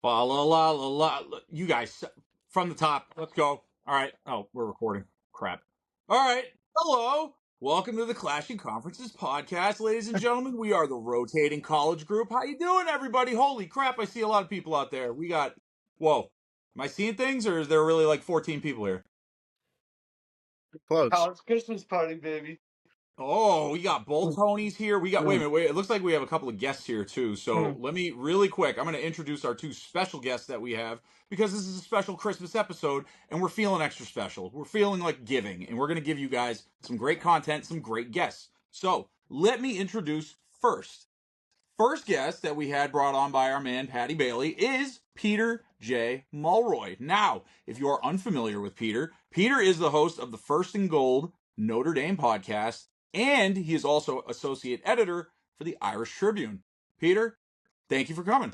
La la la la la. You guys, from the top. Let's go. All right. Oh, we're recording. Crap. All right. Hello. Welcome to the Clashing Conferences podcast, ladies and gentlemen. We are the rotating college group. How you doing, everybody? Holy crap! I see a lot of people out there. We got. Whoa. Am I seeing things, or is there really like 14 people here? Close. College Christmas party, baby. Oh, we got both Tonys here. We got, wait a minute, wait. It looks like we have a couple of guests here too. So let me really quick. I'm going to introduce our two special guests that we have because this is a special Christmas episode and we're feeling extra special. We're feeling like giving, and we're going to give you guys some great content, some great guests. So let me introduce first. First guest that we had brought on by our man Patty Bailey is Peter J. Mulroy. Now, if you are unfamiliar with Peter, Peter is the host of the First and Gold Notre Dame podcast, and he is also associate editor for the Irish Tribune. Peter, thank you for coming.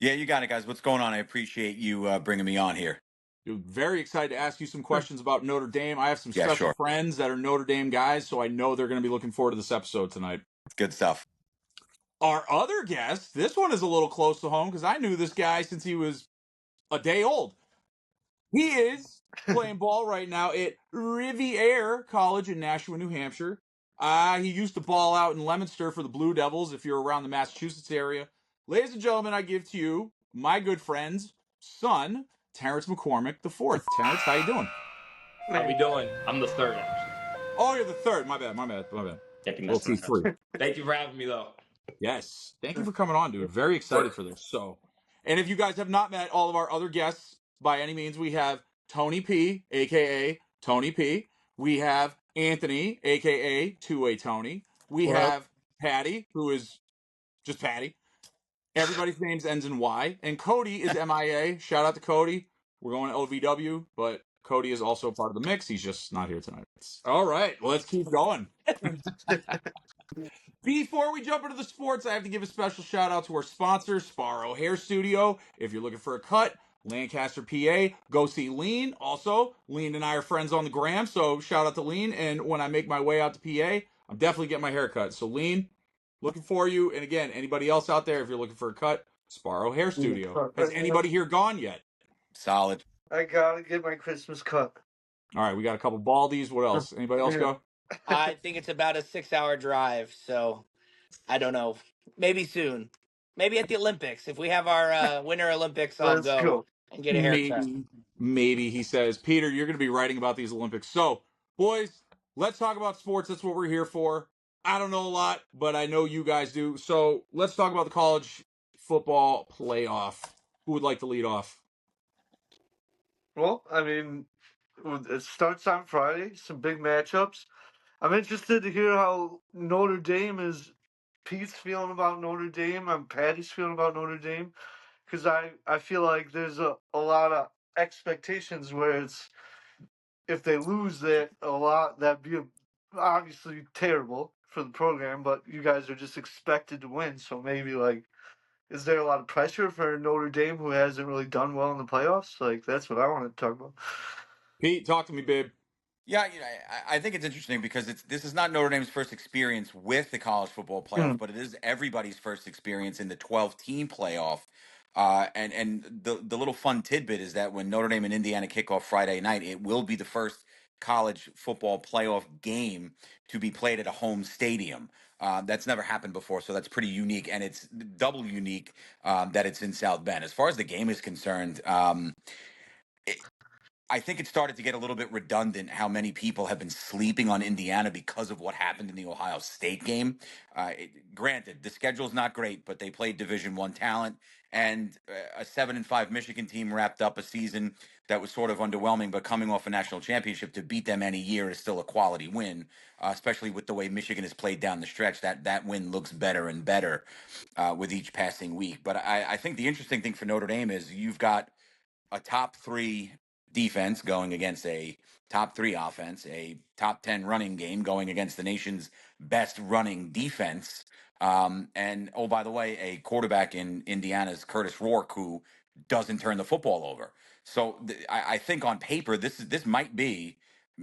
Yeah, you got it, guys. What's going on? I appreciate you bringing me on here. Very excited to ask you some questions about Notre Dame. I have some Yeah, special sure. friends that are Notre Dame guys, so I know they're going to be looking forward to this episode tonight. Good stuff. Our other guest, this one is a little close to home because I knew this guy since he was a day old. He is playing ball right now at Rivier College in Nashua, New Hampshire. He used to ball out in Leominster for the Blue Devils if you're around the Massachusetts area. Ladies and gentlemen, I give to you my good friend's son, Terrence McCormick the fourth. Terrence, how you doing? How we doing? I'm the third, actually. Oh, you're the third. My bad. We'll see three. Thank you for having me, though. Yes. Thank you for coming on, dude. Very excited for this. So, and if you guys have not met all of our other guests by any means, we have Tony P, aka Tony P. We have Anthony, aka Two-Way Tony. We have Patty, who is just Patty. Everybody's names ends in Y. And Cody is MIA. Shout out to Cody. We're going to OVW, but Cody is also part of the mix. He's just not here tonight. All right, well, let's keep going. Before we jump into the sports, I have to give a special shout out to our sponsor, Sparrow Hair Studio. If you're looking for a cut, Lancaster, PA, go see Lean. Also, Lean and I are friends on the gram, so shout out to Lean. And when I make my way out to PA, I'm definitely getting my hair cut. So Lean, looking for you. And again, anybody else out there, if you're looking for a cut, Sparrow Hair Studio. Has anybody here gone yet? Solid. I gotta get my Christmas cut. All right, we got a couple baldies. What else? Anybody else go? I think it's about a 6-hour drive, so I don't know. Maybe soon. Maybe at the Olympics. If we have our Winter Olympics, I'll go and get a haircut. Maybe, he says. Peter, you're going to be writing about these Olympics. So, boys, let's talk about sports. That's what we're here for. I don't know a lot, but I know you guys do. So, let's talk about the college football playoff. Who would like to lead off? Well, I mean, it starts on Friday. Some big matchups. I'm interested to hear how Notre Dame is. Pete's feeling about Notre Dame. I'm Patty's feeling about Notre Dame. Because I feel like there's a lot of expectations where it's, if they lose that a lot, that'd be obviously terrible for the program, but you guys are just expected to win. So maybe, like, is there a lot of pressure for Notre Dame, who hasn't really done well in the playoffs? Like, that's what I want to talk about. Pete, talk to me, babe. Yeah, I think it's interesting because this is not Notre Dame's first experience with the college football playoff, but it is everybody's first experience in the 12-team playoff. And the little fun tidbit is that when Notre Dame and Indiana kick off Friday night, it will be the first college football playoff game to be played at a home stadium. That's never happened before, so that's pretty unique, and it's double unique that it's in South Bend. As far as the game is concerned, I think it started to get a little bit redundant how many people have been sleeping on Indiana because of what happened in the Ohio State game. Granted, the schedule's not great, but they played Division I talent, and a 7-5 Michigan team wrapped up a season that was sort of underwhelming, but coming off a national championship, to beat them any year is still a quality win, especially with the way Michigan has played down the stretch. That win looks better and better with each passing week. But I think the interesting thing for Notre Dame is you've got a top 3 defense going against a top 3 offense, a top 10 running game going against the nation's best running defense. And oh, by the way, a quarterback in Indiana's Curtis Rourke, who doesn't turn the football over. So I think on paper, this might be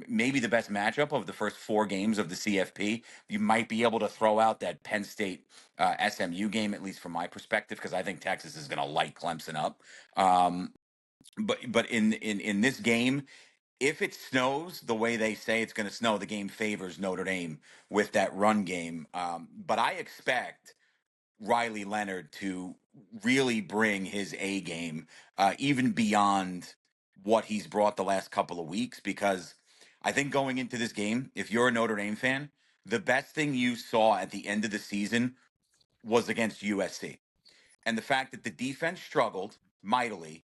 maybe the best matchup of the first 4 games of the CFP. You might be able to throw out that Penn State SMU game, at least from my perspective, because I think Texas is going to light Clemson up. But in this game, if it snows the way they say it's going to snow, the game favors Notre Dame with that run game. But I expect Riley Leonard to really bring his A game, even beyond what he's brought the last couple of weeks, because I think going into this game, if you're a Notre Dame fan, the best thing you saw at the end of the season was against USC. And the fact that the defense struggled mightily,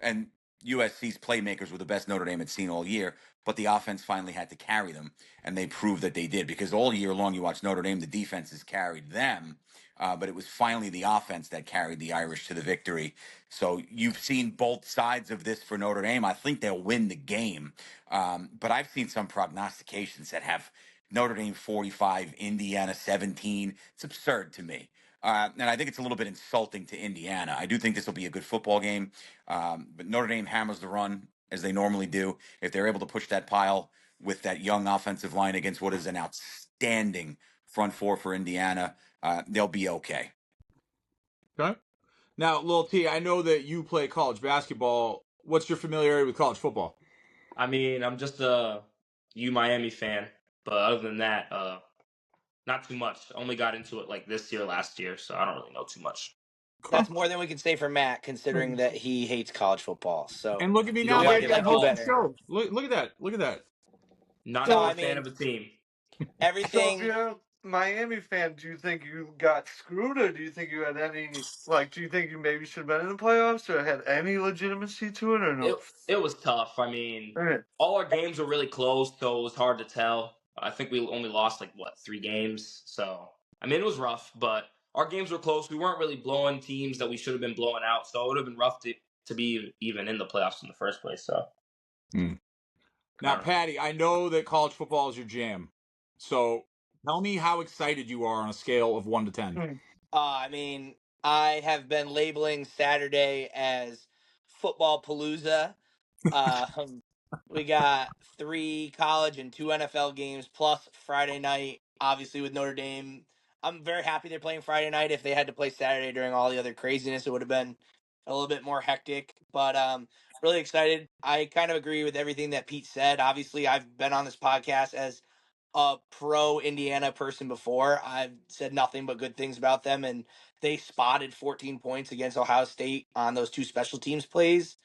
and USC's playmakers were the best Notre Dame had seen all year, but the offense finally had to carry them, and they proved that they did, because all year long you watch Notre Dame, the defense has carried them, but it was finally the offense that carried the Irish to the victory. So you've seen both sides of this for Notre Dame. I think they'll win the game, but I've seen some prognostications that have Notre Dame 45, Indiana 17. It's absurd to me. And I think it's a little bit insulting to Indiana. I do think this will be a good football game, but Notre Dame hammers the run as they normally do. If they're able to push that pile with that young offensive line against what is an outstanding front four for Indiana, they'll be okay. Okay. Now, Lil T, I know that you play college basketball. What's your familiarity with college football? I mean, I'm just a Miami fan, but other than that, not too much. Only got into it like this year, last year, so I don't really know too much. That's more than we can say for Matt, considering that he hates college football. So And look at me You now, don't we like already baby. it I at like you host the all. better. show. Look at that. Look at that. Not No, even I a fan mean of a team. So if everything. you're a Miami fan, do you think you got screwed, or do you think you had any do you think you maybe should have been in the playoffs, or had any legitimacy to it, or no? It was tough. I mean, Okay. all our games were really close, so it was hard to tell. I think we only lost like 3 games. So I mean, it was rough, but our games were close. We weren't really blowing teams that we should have been blowing out, so it would have been rough to be even in the playoffs in the first place. So Now, Patty, I know that college football is your jam. So tell me how excited you are on a scale of 1 to 10. I mean, I have been labeling Saturday as football palooza. We got 3 college and 2 NFL games plus Friday night, obviously with Notre Dame. I'm very happy they're playing Friday night. If they had to play Saturday during all the other craziness, it would have been a little bit more hectic. But really excited. I kind of agree with everything that Pete said. Obviously, I've been on this podcast as a pro Indiana person before. I've said nothing but good things about them, and they spotted 14 points against Ohio State on those 2 special teams plays,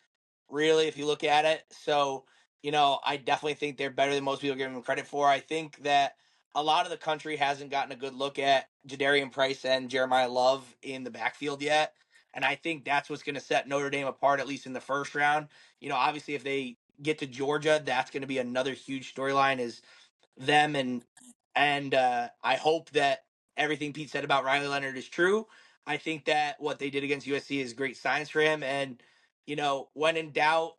really, if you look at it. So, I definitely think they're better than most people give them credit for. I think that a lot of the country hasn't gotten a good look at Jadarian Price and Jeremiah Love in the backfield yet. And I think that's what's going to set Notre Dame apart, at least in the first round. Obviously, if they get to Georgia, that's going to be another huge storyline, is them. And I hope that everything Pete said about Riley Leonard is true. I think that what they did against USC is great signs for him. And when in doubt,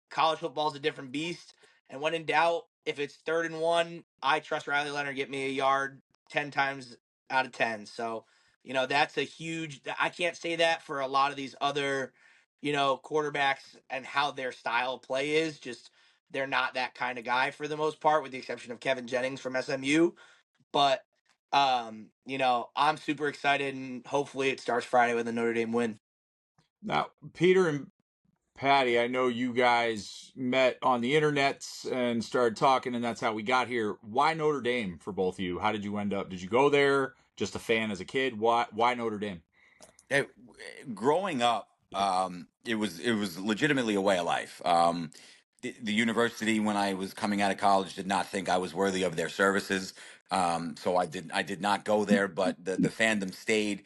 college football is a different beast. And when in doubt, if it's 3rd and 1, I trust Riley Leonard to get me a yard 10 times out of 10. So, that's a huge. I can't say that for a lot of these other, quarterbacks and how their style of play is. Just they're not that kind of guy for the most part, with the exception of Kevin Jennings from SMU. But, I'm super excited, and hopefully it starts Friday with a Notre Dame win. Now, Peter and Patty, I know you guys met on the internet and started talking, and that's how we got here. Why Notre Dame for both of you? How did you end up? Did you go there? Just a fan as a kid? Why Notre Dame? Growing up, it was legitimately a way of life. The university, when I was coming out of college, did not think I was worthy of their services, so I did not go there. But the fandom stayed.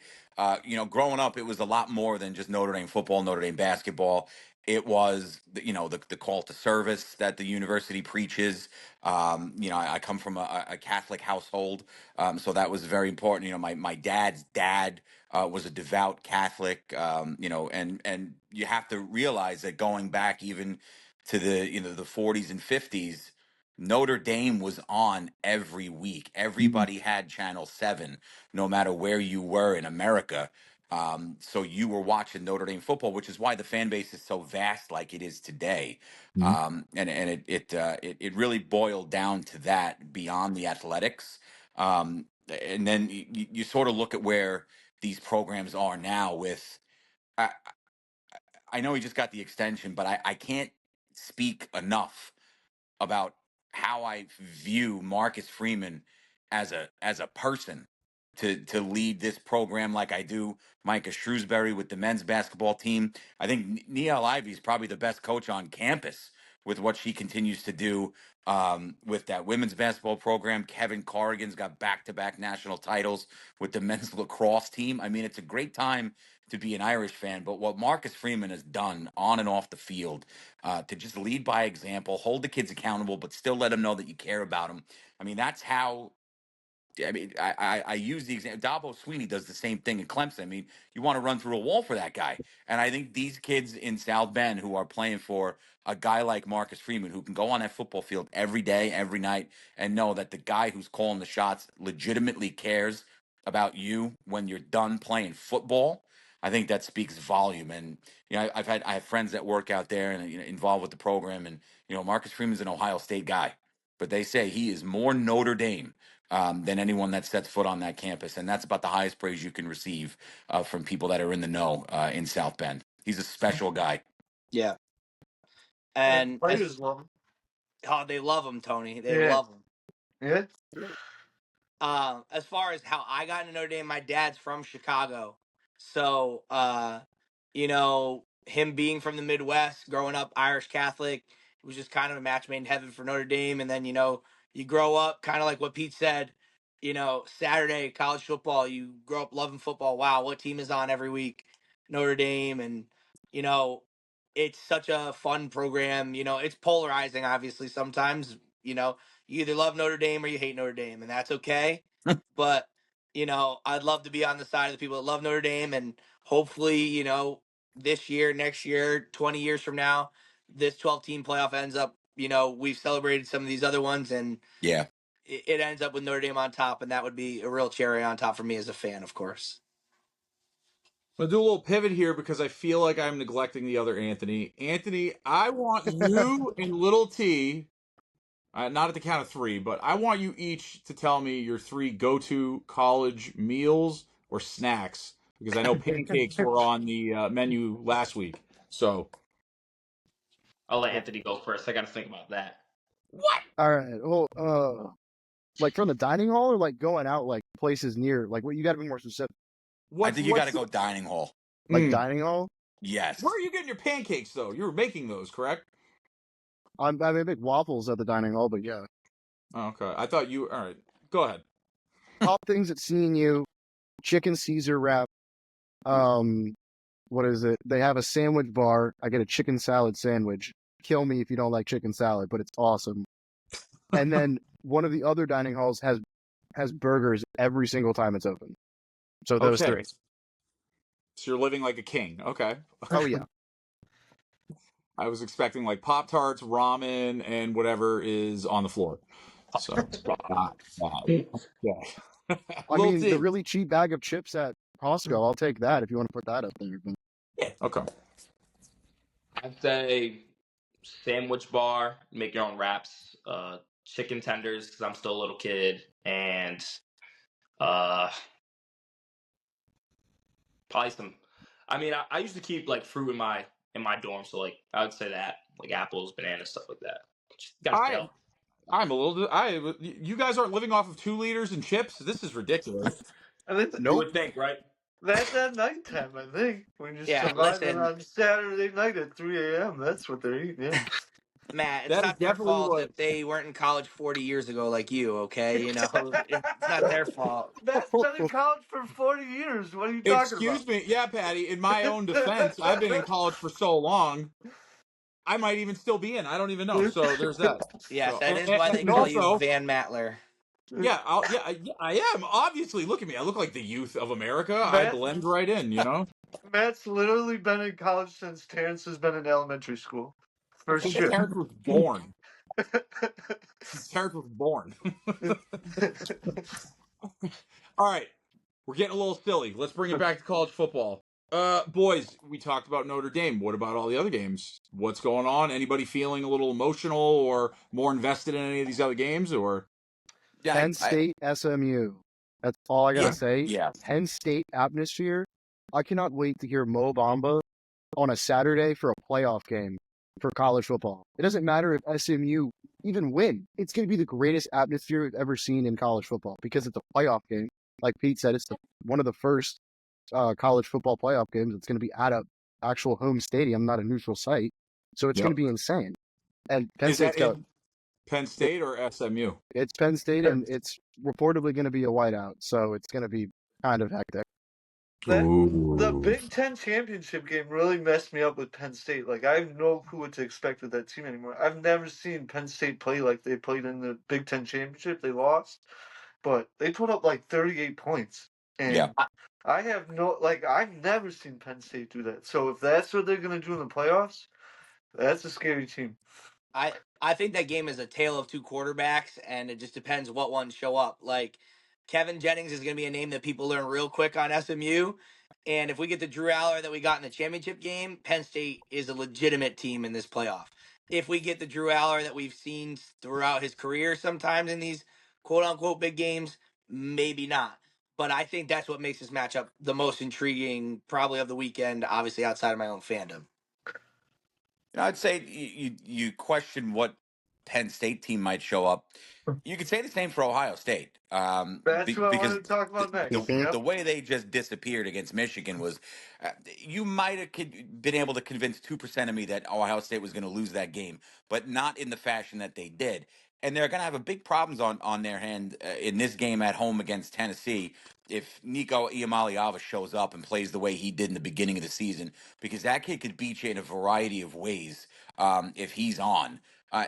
Growing up, it was a lot more than just Notre Dame football, Notre Dame basketball. It was the call to service that the university preaches. I come from a Catholic household, so that was very important. My dad's dad was a devout Catholic, and you have to realize that going back even to the 40s and 50s, Notre Dame was on every week. Everybody had Channel 7, no matter where you were in America. So you were watching Notre Dame football, which is why the fan base is so vast like it is today. And it really boiled down to that beyond the athletics. And then you sort of look at where these programs are now with, I, I know he just got the extension, but I can't speak enough about how I view Marcus Freeman as a person to lead this program like I do Micah Shrewsbury with the men's basketball team. I think Niall Ivey is probably the best coach on campus with what she continues to do with that women's basketball program. Kevin Corrigan's got back-to-back national titles with the men's lacrosse team. I mean, it's a great time to be an Irish fan, but what Marcus Freeman has done on and off the field to just lead by example, hold the kids accountable, but still let them know that you care about them. I mean, that's how. I use the example. Dabo Sweeney does the same thing in Clemson. I mean, you want to run through a wall for that guy. And I think these kids in South Bend who are playing for a guy like Marcus Freeman, who can go on that football field every day, every night, and know that the guy who's calling the shots legitimately cares about you when you're done playing football. I think that speaks volume. And I have friends that work out there and involved with the program, and Marcus Freeman's an Ohio State guy, but they say he is more Notre Dame than anyone that sets foot on that campus. And that's about the highest praise you can receive from people that are in the know in South Bend. He's a special guy. Yeah. The And players love him. oh, they love him, Tony. They Yeah. love him. Yeah. As far as how I got into Notre Dame, my dad's from Chicago. So, him being from the Midwest, growing up Irish Catholic, it was just kind of a match made in heaven for Notre Dame. And then, you grow up kind of like what Pete said, Saturday college football, you grow up loving football. Wow, what team is on every week? Notre Dame. And, you know, it's such a fun program. It's polarizing, obviously, sometimes, you either love Notre Dame or you hate Notre Dame, and that's okay. But, I'd love to be on the side of the people that love Notre Dame, and hopefully, this year, next year, 20 years from now, this 12-team playoff ends up, we've celebrated some of these other ones, and Yeah. it ends up with Notre Dame on top, and that would be a real cherry on top for me as a fan, of course. I'm going to do a little pivot here because I feel like I'm neglecting the other Anthony. Anthony, I want you and Little T, not at the count of three, but I want you each to tell me your three go-to college meals or snacks, because I know pancakes were on the menu last week. So, I'll let Anthony go first. I got to think about that. what? All right. Well, like from the dining hall or like going out like places near, like what you got to be more specific. I think you got to go dining hall. Like dining hall. Yes. Where are you getting your pancakes, though? You were making those, correct? I make waffles at the dining hall, but yeah. Oh, okay. I thought you. All right. Go ahead. Top things at seeing you, chicken Caesar wrap. What is it? They have a sandwich bar. I get a chicken salad sandwich. Kill me if you don't like chicken salad, but it's awesome. And then one of the other dining halls has burgers every single time it's open. So those Okay. three. So you're living like a king. Okay. Oh yeah. I was expecting like Pop Tarts, ramen, and whatever is on the floor. So, yeah. I mean, the really cheap bag of chips at Costco, I'll take that if you want to put that up there. Yeah. Okay. I'd say sandwich bar, make your own wraps, chicken tenders because I'm still a little kid, and probably some. I mean, I used to keep like fruit in my dorm, so like I would say that like apples, bananas, stuff like that. Just gotta stay healthy. I'm a little. You guys aren't living off of 2 liters and chips. This is ridiculous. I think You would think, right? that's at nighttime, I think. When you're Yeah, surviving listen. on Saturday night at 3 a.m., that's what they're eating, yeah. Matt, it's That is not their definitely fault what- if they weren't in college 40 years ago like you, okay? It's not their fault. Matt's been in college for 40 years. What are you talking about? Excuse me. Yeah, Patty. In my own defense, I've been in college for so long. I might even still be in. I don't even know. So there's that. Yes, So, that is why they and call you also, Van Matler. yeah, I am. Obviously, look at me. I look like the youth of America. I blend right in, Matt's literally been in college since Terrence has been in elementary school. For Since sure. Terrence was born. Since Terrence was born. All right. We're getting a little silly. Let's bring it back to college football. Boys, we talked about Notre Dame. What about all the other games? What's going on? Anybody feeling a little emotional or more invested in any of these other games? Or Yeah, Penn State, SMU. That's all I gotta okay, say. yeah, Penn State atmosphere. I cannot wait to hear Mo Bamba on a Saturday for a playoff game for college football. It doesn't matter if SMU even win. It's going to be the greatest atmosphere we've ever seen in college football because it's a playoff game. Like Pete said, it's one of the first college football playoff games. It's going to be at a actual home stadium, not a neutral site. So it's going yep. to be insane. And Penn Is that State's got in Penn State or SMU? it's Penn State, and it's reportedly going to be a whiteout. So it's going to be kind of hectic. The Ooh. Big Ten championship game really messed me up with Penn State. Like, I have no clue what to expect with that team anymore. I've never seen Penn State play like they played in the Big Ten championship. They lost, but they put up like 38 points. yeah. And I have no, like, I've never seen Penn State do that. So if that's what they're going to do in the playoffs, that's a scary team. I think that game is a tale of two quarterbacks, and it just depends what ones show up. Like Kevin Jennings is going to be a name that people learn real quick on SMU, and if we get the Drew Aller that we got in the championship game, Penn State is a legitimate team in this playoff. If we get the Drew Aller that we've seen throughout his career, sometimes in these quote unquote big games, maybe not. But I think that's what makes this matchup the most intriguing, probably of the weekend. Obviously, outside of my own fandom. I'd say you question what Penn State team might show up. You could say the same for Ohio State, That's what I because wanted to talk about next. the Yep. way they just disappeared against Michigan was, you might have been able to convince 2% of me that Ohio State was going to lose that game, but not in the fashion that they did. And they're going to have a big problems on their hand in this game at home against Tennessee if Nico Iamaleava shows up and plays the way he did in the beginning of the season, because that kid could beat you in a variety of ways if he's on.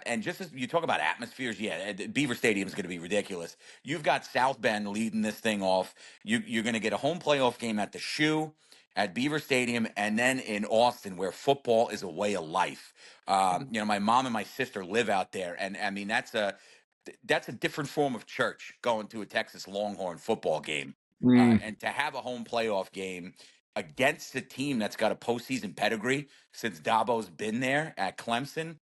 And just as you talk about atmospheres, yeah, Beaver Stadium is going to be ridiculous. You've got South Bend leading this thing off. You're going to get a home playoff game at the Shoe, at Beaver Stadium, and then in Austin, where football is a way of life. My mom and my sister live out there, and I mean that's a different form of church, going to a Texas Longhorn football game, and to have a home playoff game against a team that's got a postseason pedigree since Dabo's been there at Clemson.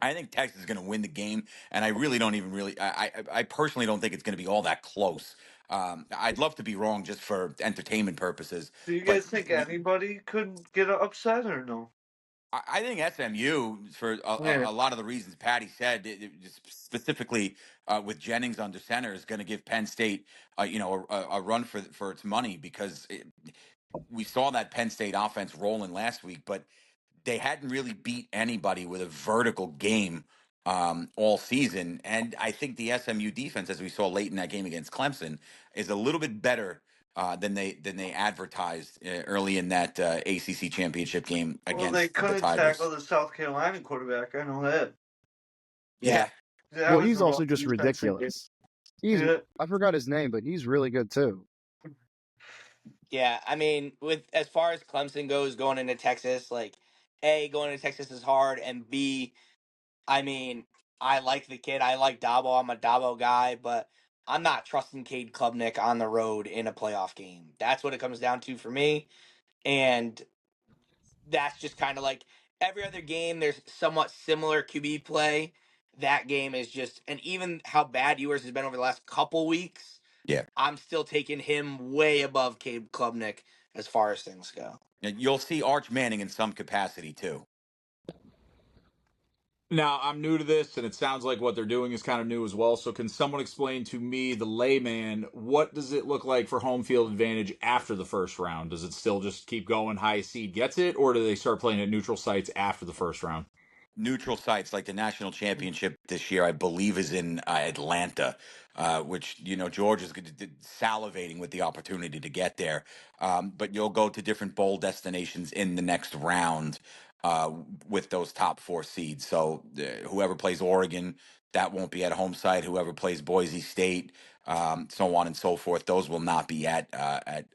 I think Texas is going to win the game, and I really don't even really. I personally don't think it's going to be all that close. I'd love to be wrong just for entertainment purposes, Do you but guys think anybody could get upset or no? I think SMU, for Yeah. a lot of the reasons Patty said, specifically with Jennings under center, is going to give Penn State, a run for its money, because we saw that Penn State offense rolling last week, but they hadn't really beat anybody with a vertical game all season. And I think the SMU defense, as we saw late in that game against Clemson, is a little bit better than they advertised early in that ACC championship game Well, they against the couldn't tackle Tigers. the South Carolina quarterback. I know that. Yeah, That Well, was he's a rough also just defensive game. ridiculous. He's Yeah. I forgot his name, but he's really good too. Yeah, I mean, with as far as Clemson goes, going into Texas, like A, going into Texas is hard, and B, I mean, I like the kid. I like Dabo. I'm a Dabo guy, but I'm not trusting Cade Klubnik on the road in a playoff game. That's what it comes down to for me. And that's just kind of like every other game, there's somewhat similar QB play. That game is just, and even how bad yours has been over the last couple weeks, yeah. I'm still taking him way above Cade Klubnik as far as things go. And you'll see Arch Manning in some capacity too. Now, I'm new to this, and it sounds like what they're doing is kind of new as well. So, can someone explain to me, the layman, what does it look like for home field advantage after the first round? Does it still just keep going, highest seed gets it, or do they start playing at neutral sites after the first round? Neutral sites, like the national championship this year, I believe, is in Atlanta, which George is salivating with the opportunity to get there. But you'll go to different bowl destinations in the next round with those top four seeds. So whoever plays Oregon, that won't be at home site. Whoever plays Boise State, so on and so forth, those will not be at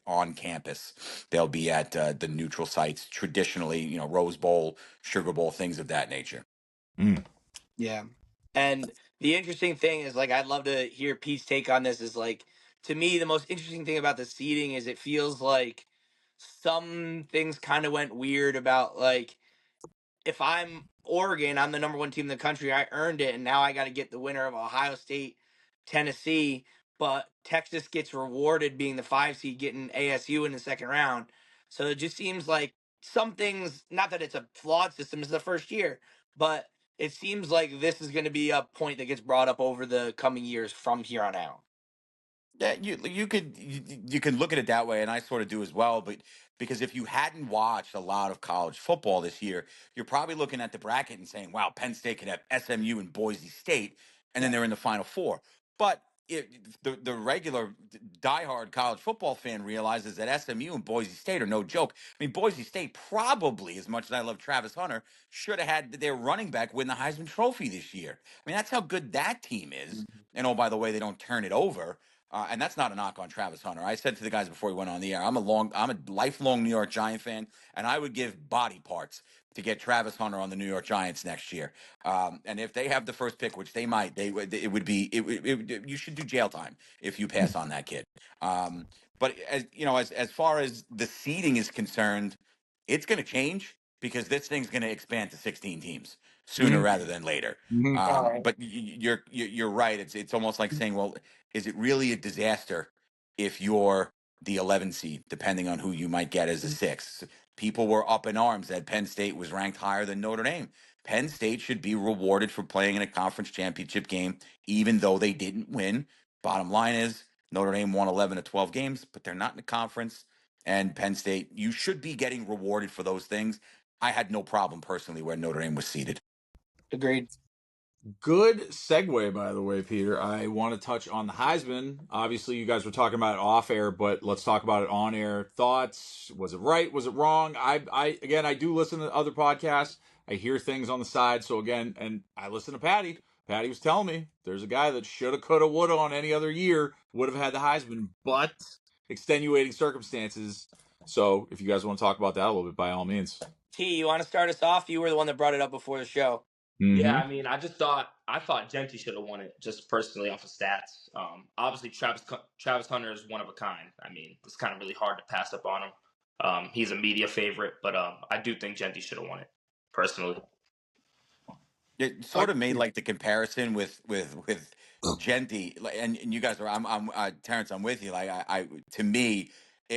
on campus. They'll be at the neutral sites, traditionally, Rose Bowl, Sugar Bowl, things of that nature. Mm. Yeah. And the interesting thing is, like, I'd love to hear Pete's take on this is, like, to me, the most interesting thing about the seeding is it feels like some things kind of went weird about like if I'm Oregon, I'm the number one team in the country. I earned it, and now I got to get the winner of Ohio State, Tennessee. But Texas gets rewarded being the 5 seed, getting ASU in the second round. So it just seems like some things. Not that it's a flawed system; it's the first year, but it seems like this is going to be a point that gets brought up over the coming years from here on out. Yeah, you can look at it that way, and I sort of do as well. But because if you hadn't watched a lot of college football this year, you're probably looking at the bracket and saying, "Wow, Penn State could have SMU and Boise State, and then they're in the Final Four." But the regular diehard college football fan realizes that SMU and Boise State are no joke. I mean, Boise State probably, as much as I love Travis Hunter, should have had their running back win the Heisman Trophy this year. I mean, that's how good that team is. And oh, by the way, they don't turn it over. And that's not a knock on Travis Hunter. I said to the guys before we went on the air, I'm a lifelong New York Giant fan, and I would give body parts to get Travis Hunter on the New York Giants next year. And if they have the first pick, which they might, it would be you should do jail time if you pass on that kid. But as you know, as far as the seeding is concerned, it's going to change because this thing's going to expand to 16 teams sooner rather than later. All right. But you're right. It's almost like saying, well, is it really a disaster if you're the 11 seed, depending on who you might get as a six? People were up in arms that Penn State was ranked higher than Notre Dame. Penn State should be rewarded for playing in a conference championship game, even though they didn't win. Bottom line is Notre Dame won 11 of 12 games, but they're not in the conference. And Penn State, you should be getting rewarded for those things. I had no problem personally where Notre Dame was seated. Agreed. Good segue, by the way, Peter. I want to touch on the Heisman. Obviously, you guys were talking about it off air, but let's talk about it on air. Thoughts? Was it right? Was it wrong? I do listen to other podcasts. I hear things on the side. So again, and I listen to Patty. Patty was telling me there's a guy that shoulda, coulda, woulda on any other year would have had the Heisman, but extenuating circumstances. So if you guys want to talk about that a little bit, by all means. T, you want to start us off? You were the one that brought it up before the show. Yeah, I mean, I thought Genty should have won it just personally off of stats. Obviously, Travis Hunter is one of a kind. I mean, it's kind of really hard to pass up on him. He's a media favorite, but I do think Genty should have won it personally. It sort of made like the comparison with Genty, and you guys are I'm Terrence, I'm with you. Like I to me,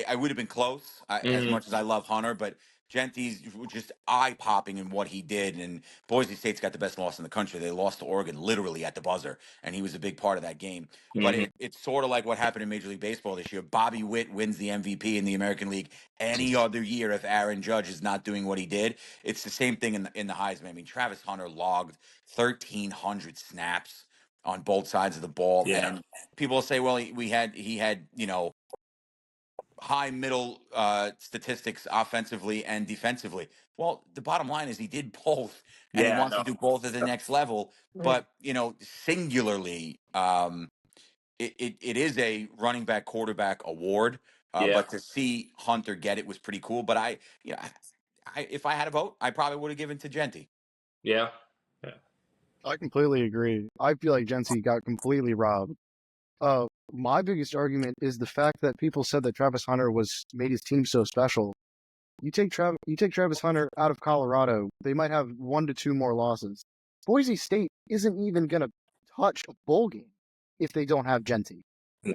I would have been close as much as I love Hunter, but Genty's just eye popping in what he did. And Boise State's got the best loss in the country. They lost to Oregon literally at the buzzer, and he was a big part of that game. But it's sort of like what happened in Major League Baseball this year. Bobby Witt wins the MVP in the American League any other year if Aaron Judge is not doing what he did. It's the same thing in the Heisman. I mean, Travis Hunter logged 1,300 snaps on both sides of the ball, and people say, well, he had high middle statistics offensively and defensively. Well, the bottom line is he did both, and he wants to do both at the next level. But singularly, it is a running back quarterback award. But to see Hunter get it was pretty cool. But I if I had a vote, I probably would have given to Genty. Yeah. I completely agree. I feel like Genty got completely robbed. My biggest argument is the fact that people said that Travis Hunter made his team so special. You take Travis Hunter out of Colorado, they might have 1 to 2 more losses. Boise State isn't even gonna touch a bowl game if they don't have Genty.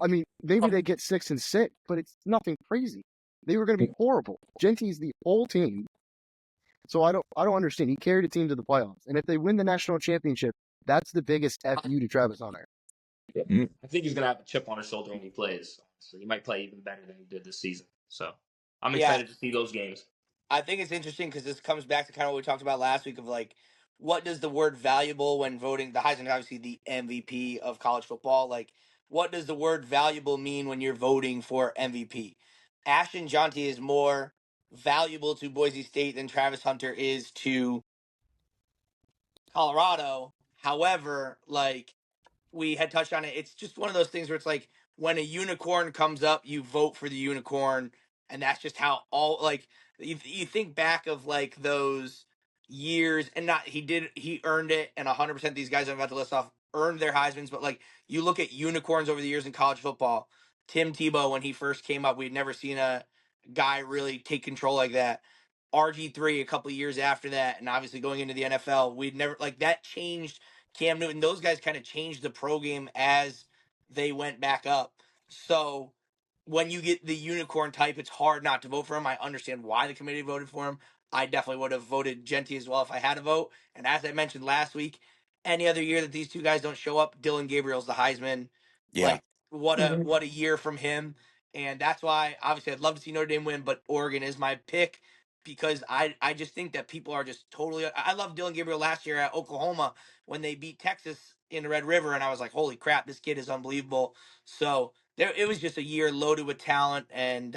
I mean, maybe they get 6-6, but it's nothing crazy. They were gonna be horrible. Genty's the whole team. So I don't understand. He carried a team to the playoffs, and if they win the national championship, that's the biggest FU to Travis Hunter. I think he's gonna have a chip on his shoulder when he plays. So he might play even better than he did this season. So I'm excited to see those games. I think it's interesting because this comes back to kind of what we talked about last week of like, what does the word valuable when voting? The Heisman is obviously the MVP of college football. Like, what does the word valuable mean when you're voting for MVP? Ashton Genty is more valuable to Boise State than Travis Hunter is to Colorado. However, like we had touched on it, it's just one of those things where it's like when a unicorn comes up, you vote for the unicorn, and that's just how all like you think back of like those years, and not he earned it, and 100% these guys I'm about to list off earned their Heisman's, but like you look at unicorns over the years in college football, Tim Tebow when he first came up. We'd never seen a guy really take control like that. RG3 a couple of years after that, and obviously going into the NFL, we'd never like that changed Cam Newton. Those guys kind of changed the pro game as they went back up. So when you get the unicorn type, it's hard not to vote for him. I understand why the committee voted for him. I definitely would have voted Genty as well if I had a vote. And as I mentioned last week, any other year that these two guys don't show up, Dylan Gabriel's the Heisman. Yeah. Like what a year from him. And that's why obviously I'd love to see Notre Dame win, but Oregon is my pick because I just think that people are just totally. I love Dylan Gabriel last year at Oklahoma when they beat Texas in the Red River, and I was like, holy crap, this kid is unbelievable. So it was just a year loaded with talent, and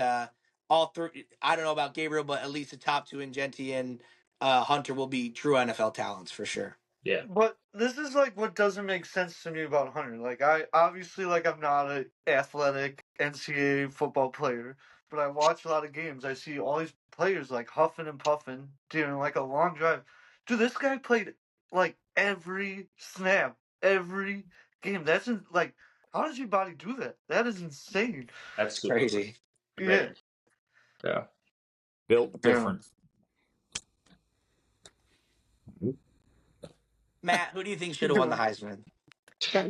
all three. I don't know about Gabriel, but at least the top two in Genty and Hunter will be true NFL talents for sure. Yeah. But this is like what doesn't make sense to me about Hunter. Like I obviously like I'm not an athletic NCAA football player, but I watch a lot of games. I see all these players like huffing and puffing during like a long drive. Dude, this guy played like every snap, every game. Like how does your body do that? That is insane. That's super Crazy. Yeah. Yeah. Built different. Matt, who do you think should have won the Heisman?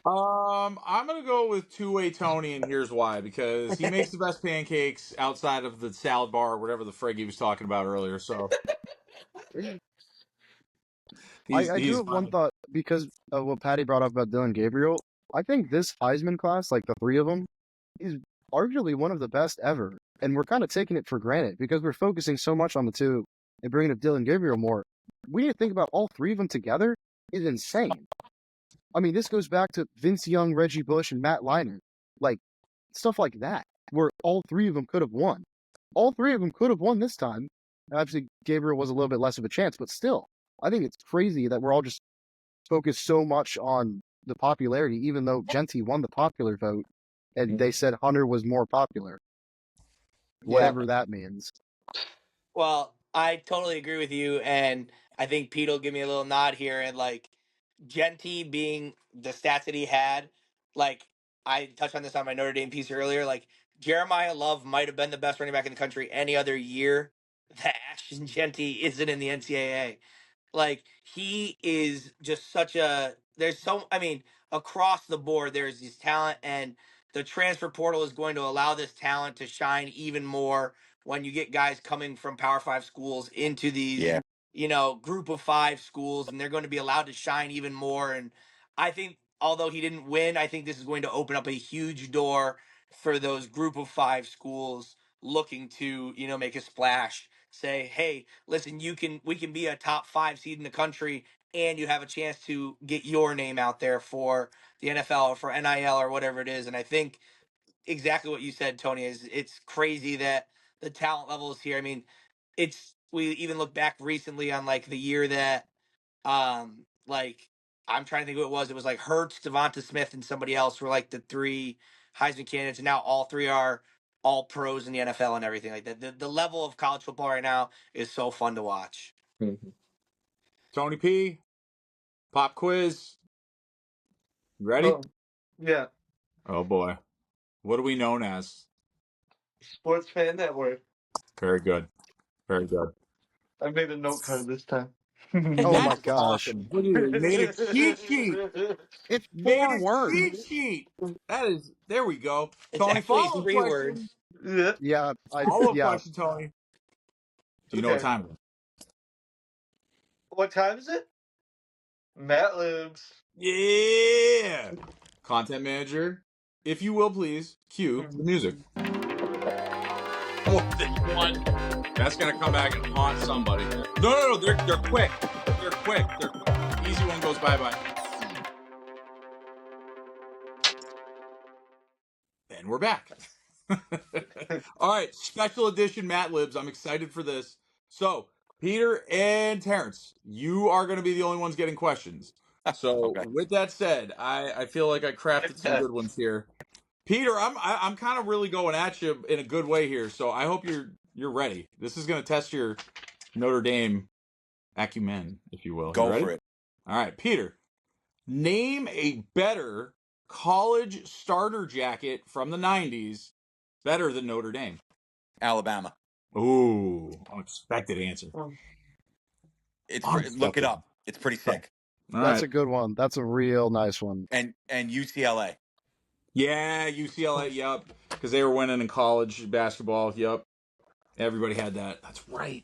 I'm gonna go with two-way Tony, and here's why: because he makes the best pancakes outside of the salad bar or whatever the frig he was talking about earlier. So I do he's have one fine. thought because of what Patty brought up about Dylan Gabriel. I think this Heisman class, like the three of them, is arguably one of the best ever. And we're kind of taking it for granted because we're focusing so much on the two and bringing up Dylan Gabriel more. We need to think about all three of them together is insane. I mean, this goes back to Vince Young, Reggie Bush, and Matt Leinart. Like, stuff like that, where all three of them could have won. All three of them could have won this time. Obviously, Gabriel was a little bit less of a chance, but still, I think it's crazy that we're all just focused so much on the popularity, even though Genty won the popular vote, and they said Hunter was more popular. Whatever that means. Well, I totally agree with you, and I think Pete will give me a little nod here. And like Genty being the stats that he had, like I touched on this on my Notre Dame piece earlier. Like Jeremiah Love might have been the best running back in the country any other year that Ashton Genty isn't in the NCAA. Like he is just such a I mean, across the board there's this talent, and the transfer portal is going to allow this talent to shine even more when you get guys coming from Power 5 schools into these group of 5 schools, and they're going to be allowed to shine even more. And I think although he didn't win, I think this is going to open up a huge door for those group of 5 schools looking to, make a splash. Say, hey, listen, we can be a top 5 seed in the country, and you have a chance to get your name out there for the NFL or for NIL or whatever it is. And I think exactly what you said, Tony, is it's crazy that the talent level is here. I mean, we even look back recently on like the year that like I'm trying to think who it was. It was like Hurts, Devonta Smith, and somebody else were like the 3 Heisman candidates, and now all 3 are all pros in the NFL and everything like that. The level of college football right now is so fun to watch. Tony P, pop quiz. Ready? Oh, yeah. Oh boy, what are we known as? Sports Fan Network. Very good, very good. I made a note card this time. Oh my That's gosh. awesome. Look at it. Made a cheat sheet. It's Made 4 a cheat words. sheet. That is. There we go. It's Tony, actually follow up 3 question. words. Yeah. Yeah, Follow up question, Tony. Do you know what Okay. time it is? What time is it? Matt Libs. Yeah. Content manager, if you will, please cue the music. Oh, this one. That's gonna come back and haunt somebody. No. They're quick. They're quick. Easy one goes bye. And we're back. All right, special edition Matt Libs. I'm excited for this. So, Peter and Terrence, you are going to be the only ones getting questions. So, Okay. with that said, I feel like I crafted some good ones here. Peter, I'm kind of really going at you in a good way here. So, I hope you're ready. This is going to test your Notre Dame acumen, if you will. Go You ready? for it. All right, Peter. Name a better college starter jacket from the 90s better than Notre Dame? Alabama. Ooh, unexpected answer. Look it up. It's pretty sick. All That's right. a good one. That's a real nice one. And UCLA. Yeah, UCLA, yep. Because they were winning in college basketball, yep. Everybody had that. That's right.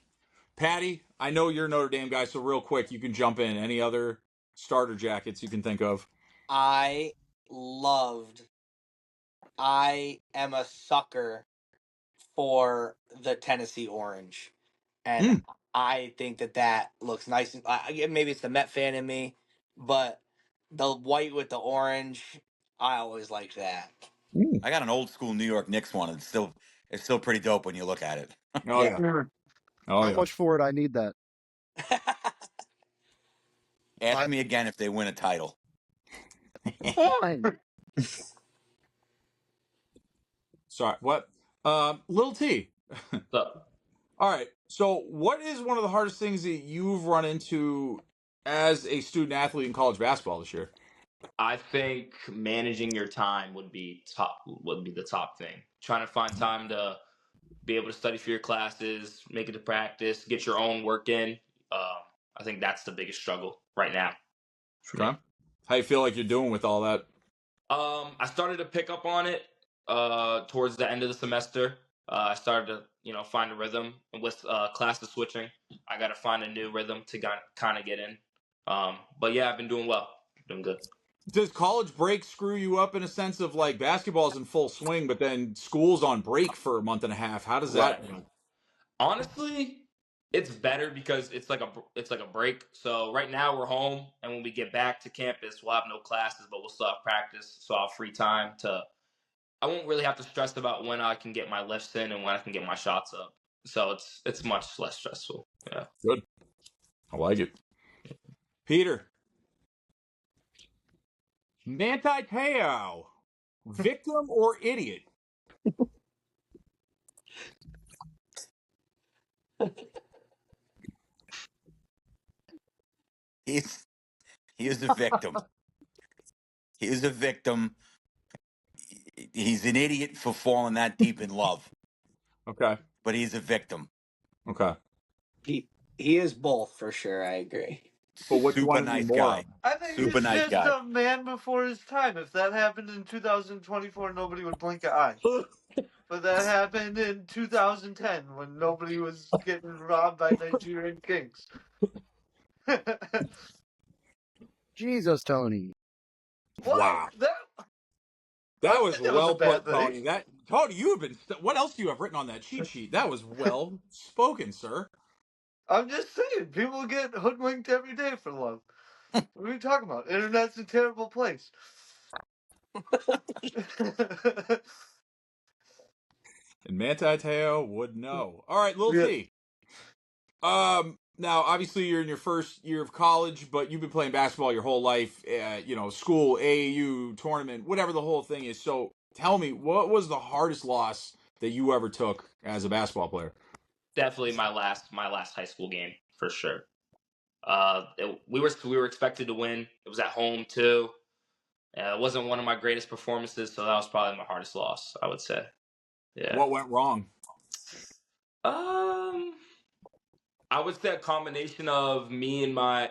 Patty, I know you're a Notre Dame guy, so real quick, you can jump in. Any other starter jackets you can think of? I am a sucker for the Tennessee orange, and I think that looks nice. Maybe it's the Met fan in me, but the white with the orange, I always liked that. I got an old school New York Knicks one. It's still pretty dope when you look at it. Oh, yeah. Oh, How yeah. much for it? I need that. Ask me again if they win a title. Fine. Sorry, what? Little T. So, All right. So, what is one of the hardest things that you've run into as a student athlete in college basketball this year? I think managing your time would be the top thing. Trying to find time to be able to study for your classes, make it to practice, get your own work in. I think that's the biggest struggle right now. Okay. How you feel like you're doing with all that? I started to pick up on it towards the end of the semester. I started to find a rhythm, and with classes switching, I got to find a new rhythm to kind of get in. But yeah, I've been doing well, doing good. Does college break screw you up in a sense of like basketball's in full swing, but then school's on break for a month and a half? How does that? Right. Honestly, it's better because it's like a break. So right now we're home, and when we get back to campus, we'll have no classes, but we'll still have practice. So I'll have free time to. I won't really have to stress about when I can get my lifts in and when I can get my shots up. So it's much less stressful. Yeah. Good. I like it. Peter. Manti Te'o, victim or idiot? He is a victim. He is a victim. He's an idiot for falling that deep in love. Okay. But he's a victim. Okay. He is both for sure. I agree. But what you Super want to nice do more guy. of? I think Super he's nice just guy. a man before his time. If that happened in 2024, nobody would blink an eye. But that happened in 2010 when nobody was getting robbed by Nigerian kings. Jesus, Tony. What? Wow. That was that was a well bad put, Tony. thing. Tony, you have been. What else do you have written on that cheat sheet? That was well spoken, sir. I'm just saying, people get hoodwinked every day for love. What are we talking about? Internet's a terrible place. And Manti Te'o would know. All right, Lil Yeah. T. Now obviously you're in your first year of college, but you've been playing basketball your whole life. School, AAU, tournament, whatever the whole thing is. So tell me, what was the hardest loss that you ever took as a basketball player? Definitely my last high school game for sure. We were expected to win. It was at home too. It wasn't one of my greatest performances, so that was probably my hardest loss, I would say. Yeah. What went wrong? I would say a combination of me and my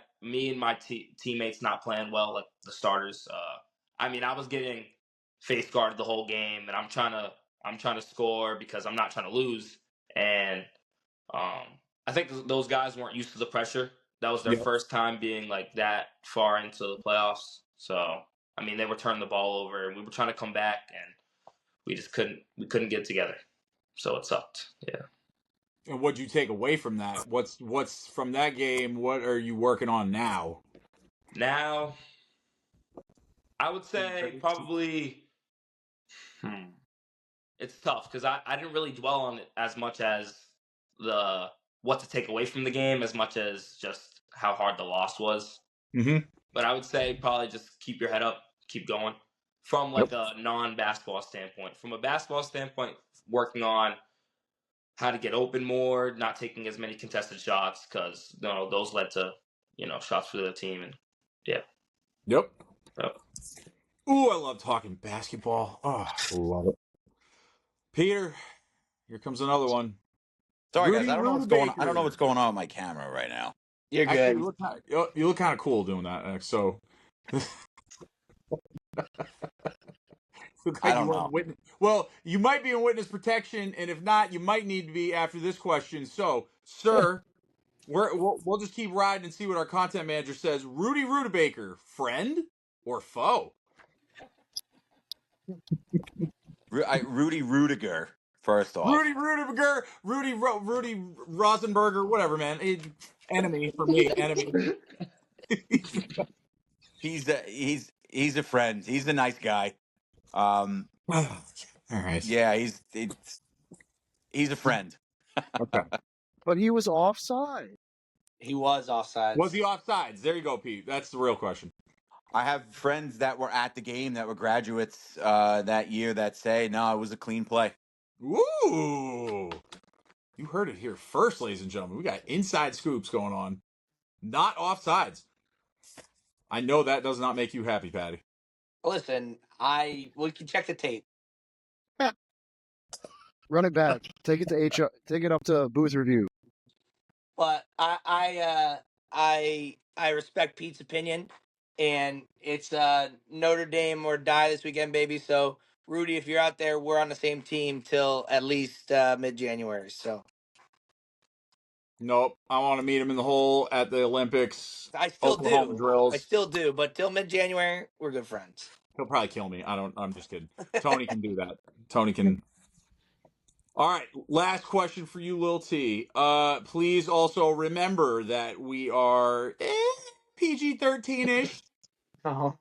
teammates not playing well, like the starters. I was getting face guarded the whole game, and I'm trying to score because I'm not trying to lose. And I think those guys weren't used to the pressure. That was their first time being like that far into the playoffs. So they were turning the ball over, and we were trying to come back, and we just couldn't get together. So it sucked. Yeah. And what'd you take away from that? What's from that game? What are you working on now? Now, I would say probably it's tough because I didn't really dwell on it as much as the what to take away from the game as much as just how hard the loss was. Mm-hmm. But I would say probably just keep your head up, keep going from like a non-basketball standpoint. From a basketball standpoint, working on how to get open more, not taking as many contested shots because those led to shots for the team and yeah. Yep. Ooh, I love talking basketball. Oh, love it. Peter, here comes another one. Sorry, guys. Rudy I don't know what's going on. I don't know what's Rudibaker. going on with my camera right now. You're Actually, good. you look kind of cool doing that. So, look I like you don't want know. witness. Well, you might be in witness protection, and if not, you might need to be after this question. So, sir, we'll just keep riding and see what our content manager says. Rudy Rudibaker, friend or foe? Rudy Rudiger. First off, Rudy Rudiger, Rudy Rosenberger, whatever, man. Enemy for me, enemy. he's a friend. He's a nice guy. All right. Yeah, he's a friend. Okay. But he was offside. He was offsides. Was he offsides? There you go, Pete. That's the real question. I have friends that were at the game that were graduates that year that say, no, it was a clean play. Ooh. You heard it here first, ladies and gentlemen. We got inside scoops going on. Not offsides. I know that does not make you happy, Patty. Listen, we can check the tape. Run it back. Take it to HR. Take it up to booth review. But I respect Pete's opinion, and it's Notre Dame or die this weekend, baby. So Rudy, if you're out there, we're on the same team till at least mid-January. So Nope. I want to meet him in the hole at the Olympics. I still Oklahoma do. drills. I still do. But till mid-January, we're good friends. He'll probably kill me. I'm just kidding. Tony can do that. Tony can. All right, last question for you, Lil T. Please also remember that we are PG-13-ish. Uh-huh.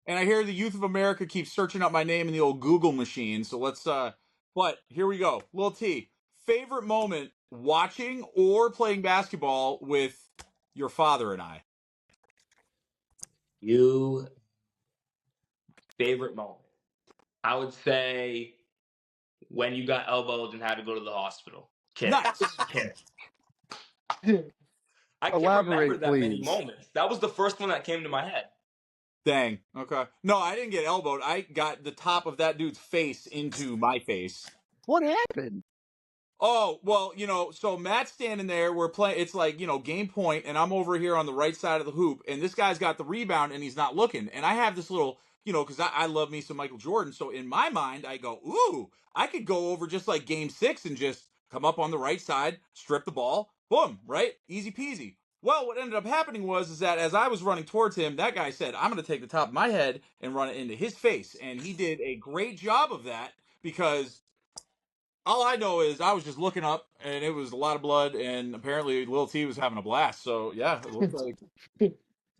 And I hear the youth of America keeps searching up my name in the old Google machine. So let's but here we go. Lil T, favorite moment watching or playing basketball with your father and I? You favorite moment? I would say when you got elbowed and had to go to the hospital. Kidding. Nice. Kidding. I can't remember Elaborate, that many please. moments. That was the first one that came to my head. Dang. Okay. No, I didn't get elbowed. I got the top of that dude's face into my face. What happened? Oh, well, so Matt's standing there. We're playing. It's like, game point, and I'm over here on the right side of the hoop, and this guy's got the rebound, and he's not looking. And I have this little, because I love me some Michael Jordan. So in my mind, I go, ooh, I could go over just like game 6 and just come up on the right side, strip the ball, boom, right? Easy peasy. Well, what ended up happening is that as I was running towards him, that guy said, I'm going to take the top of my head and run it into his face. And he did a great job of that because all I know is I was just looking up, and it was a lot of blood, and apparently Lil T was having a blast. So yeah, it looks like The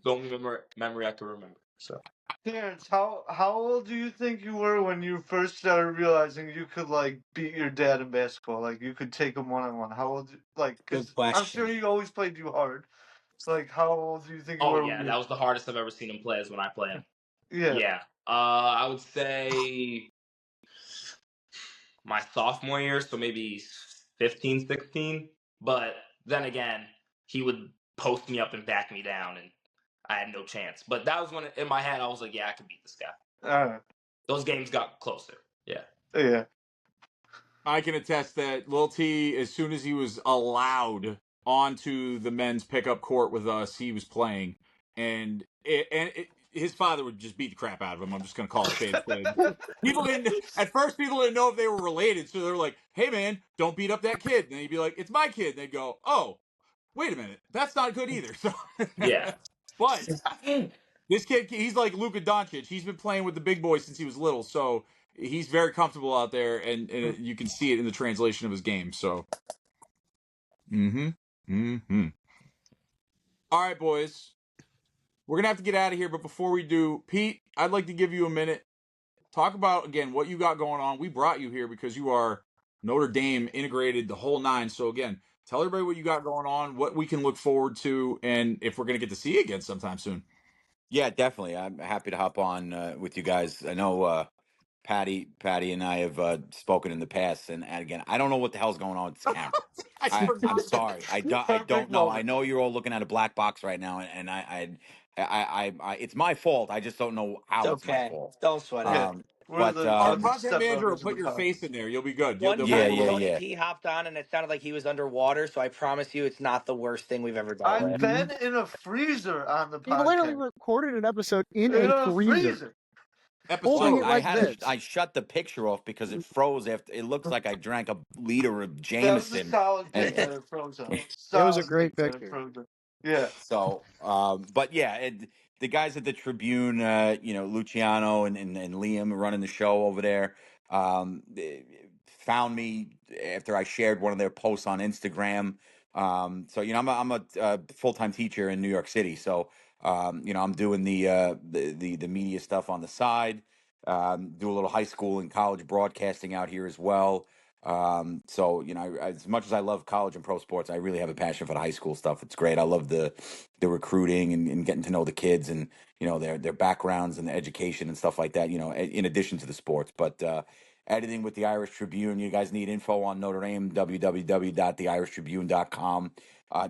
only memory I can remember. So Terrence, how old do you think you were when you first started realizing you could like beat your dad in basketball? Like you could take him 1-on-1. How old? Like, Good because I'm question. sure he always played you hard. Like, how old do you think you oh were yeah, when that was the hardest I've ever seen him play is when I play him. Yeah. Yeah. I would say my sophomore year, so maybe 15, 16. But then again, he would post me up and back me down, and I had no chance. But that was when, in my head, I was like, yeah, I could beat this guy. All right. Those games got closer. Yeah. Yeah. I can attest that Lil T, as soon as he was allowed onto the men's pickup court with us, he was playing, and his father would just beat the crap out of him. I'm just gonna call it spade a spade. At first people didn't know if they were related, so they were like, "Hey man, don't beat up that kid." And he'd be like, "It's my kid." And they'd go, "Oh, wait a minute, that's not good either." So Yeah. but this kid, he's like Luka Doncic. He's been playing with the big boys since he was little, so he's very comfortable out there, and you can see it in the translation of his game. So, All right, boys, we're gonna have to get out of here, but before we do, Pete, I'd like to give you a minute. Talk about again what you got going on. We brought you here because you are Notre Dame integrated, the whole nine. So again, tell everybody what you got going on, what we can look forward to, and if we're gonna get to see you again sometime soon. Yeah, definitely. I'm happy to hop on with you guys. I know Patty, and I have spoken in the past, and again, I don't know what the hell's going on with this camera. I I'm forgot. sorry. I Perfect don't know. I moment. know you're all looking at a black box right now, and it's my fault. I just don't know It's how it's my okay. fault. Don't sweat it. Yeah, Um, we're but the Our fucking content manager will stepbrothers of put the your pod. face in there. You'll be good. One They'll be time cool. Tony T hopped on and it sounded like he was underwater, so I promise you it's not the worst thing we've ever dealt I've with. been in a freezer on the He literally podcast. recorded an episode in In a a freezer, freezer. holding Episode. it I like had this. I shut the picture off because it froze after. It looks like I drank a liter of That was a Jameson, solid and pick that it froze on. It was a Solid great pick that it picture. froze on. Yeah. so. But yeah, the guys at the Tribune, Luciano and Liam are running the show over there. They found me after I shared one of their posts on Instagram. So I'm a full time teacher in New York City. So I'm doing the media stuff on the side. Do a little high school and college broadcasting out here as well. So as much as I love college and pro sports, I really have a passion for the high school stuff. It's great. I love the recruiting and getting to know the kids and their backgrounds and the education and stuff like that. In addition to the sports, but editing with the Irish Tribune. You guys need info on Notre Dame? www.theirishtribune.com.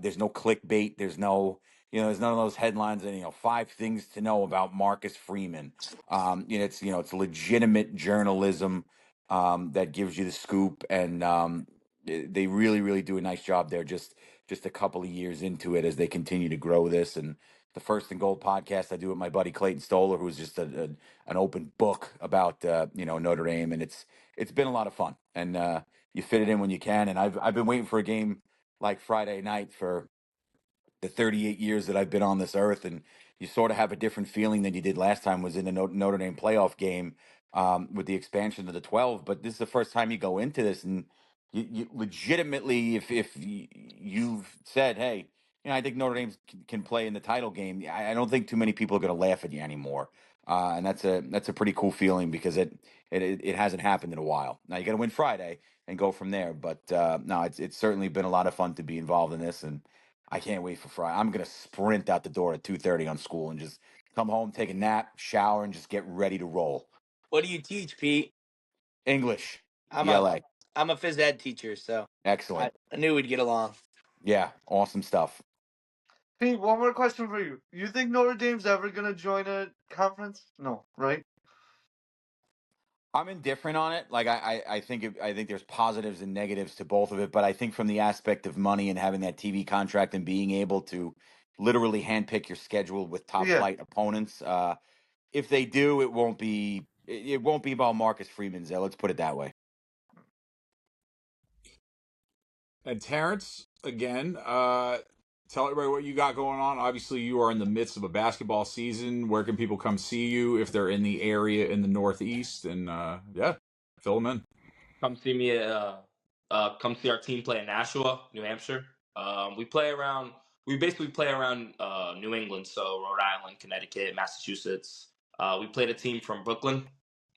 There's no clickbait. There's no there's none of those headlines and 5 things to know about Marcus Freeman. It's legitimate journalism that gives you the scoop, and they really do a nice job there. Just a couple of years into it as they continue to grow this. And the First and Gold podcast I do with my buddy Clayton Stoller, who's just an open book about Notre Dame, and it's been a lot of fun. And you fit it in when you can. And I've been waiting for a game like Friday night for the 38 years that I've been on this earth, and you sort of have a different feeling than you did last time was in the Notre Dame playoff game with the expansion of the 12. But this is the first time you go into this, and you legitimately, if you've said, hey, I think Notre Dame can play in the title game, I don't think too many people are going to laugh at you anymore. And that's a pretty cool feeling because it hasn't happened in a while. Now you got to win Friday and go from there. But no, it's certainly been a lot of fun to be involved in this, and I can't wait for Friday. I'm gonna sprint out the door at 2:30 on school and just come home, take a nap, shower, and just get ready to roll. What do you teach, Pete? English, I'm a ELA. I'm a phys ed teacher, so I Excellent. knew we'd get along. Yeah, awesome stuff. Pete, one more question for you. You think Notre Dame's ever gonna join a conference? No, right? I'm indifferent on it. Like I think I think there's positives and negatives to both of it, but I think from the aspect of money and having that TV contract and being able to literally handpick your schedule with top Yeah. flight opponents, if they do, it won't be about Marcus Freeman's. Let's put it that way. And Terrence, again, tell everybody what you got going on. Obviously, you are in the midst of a basketball season. Where can people come see you if they're in the area in the Northeast? And yeah, fill them in. Come see me. Come see our team play in Nashua, New Hampshire. We play around. We basically play around New England, so Rhode Island, Connecticut, Massachusetts. We played a team from Brooklyn,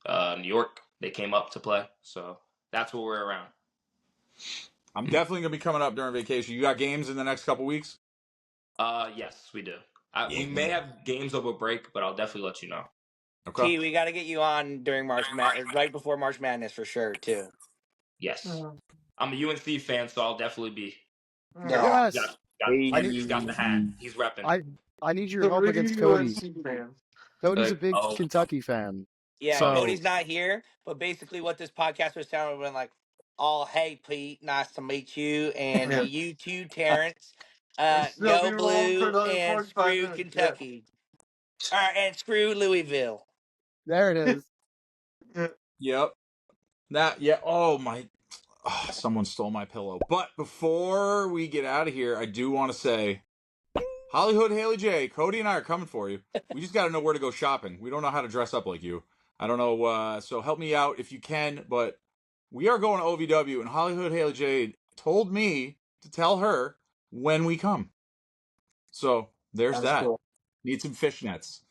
New York. They came up to play, so that's what we're around. I'm definitely gonna be coming up during vacation. You got games in the next couple weeks? Yes, we do. We may have games over break, but I'll definitely let you know. Okay. T, we got to get you on during right before March Madness for sure too. Yes, Mhm. I'm a UNC fan, so I'll definitely be. Yeah. Yes, He's got the hat. He's repping. I need your help Three against Cody. UNC fans. Cody's a big Oh, Kentucky fan. Yeah, So Cody's not here, but basically what this podcast was sounding been like, all hey Pete, nice to meet you, and Yeah. you too, Terrence. We'll still be Go rolling for blue another and 45 screw minutes. Yeah. Kentucky. And screw Louisville. there it is. Yep. Oh my. Oh, someone stole my pillow. But before we get out of here, I do want to say, Hollywood Haley J, Cody and I are coming for you. We just got to know where to go shopping. We don't know how to dress up like you. I don't know. So help me out if you can. But we are going to OVW, and Hollywood Haley J told me to tell her when we come. So there's That's that. cool. Need some fishnets.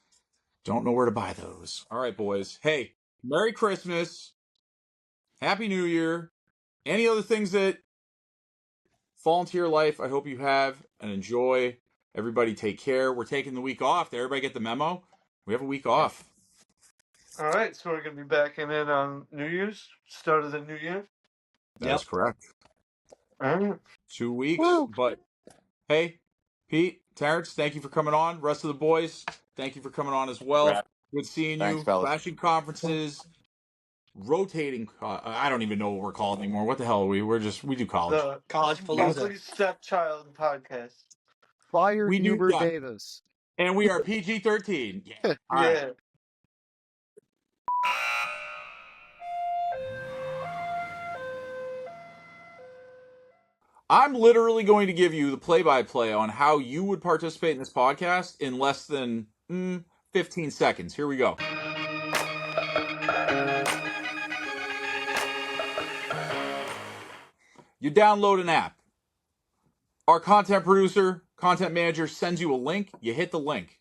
Don't know where to buy those. All right, boys. Hey, Merry Christmas. Happy New Year. Any other things that fall into your life, I hope you have and enjoy. Everybody take care. We're taking the week off. Did everybody get the memo? We have a week off. All right, so we're gonna be back in it on New Year's, start of the new year. That is correct. All right. 2 weeks. Woo. But hey, Pete, Terrence, thank you for coming on. Rest of the boys, thank you for coming on as well. Right. Good seeing Thanks, you. fellas. Flashing conferences, rotating. I don't even know what we're called anymore. What the hell are we? We do college. The College Palooza. Ugly Stepchild podcast. Fire We do Huber that. Davis. And we are PG-13. Yeah. All Yeah. right. I'm literally going to give you the play-by-play on how you would participate in this podcast in less than 15 seconds. Here we go. You download an app. Our content producer, content manager sends you a link. You hit the link.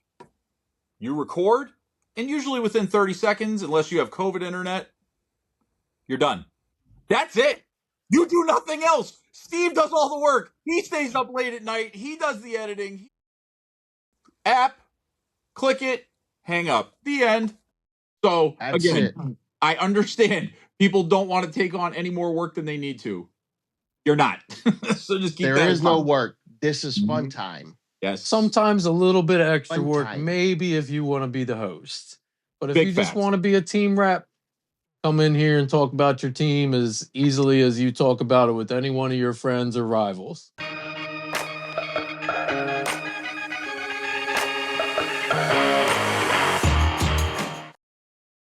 You record, and usually within 30 seconds, unless you have COVID internet, you're done. That's it. You do nothing else. Steve does all the work. He stays up late at night. He does the editing. App, click it, hang up. The end. So, That's again, it. I understand people don't want to take on any more work than they need to. You're not. So just keep There that is in no mind. work. This is fun time. Yes. Sometimes a little bit of extra Fun work, time. maybe if you want to be the host. But if Big you just facts. want to be a team rep, come in here and talk about your team as easily as you talk about it with any one of your friends or rivals.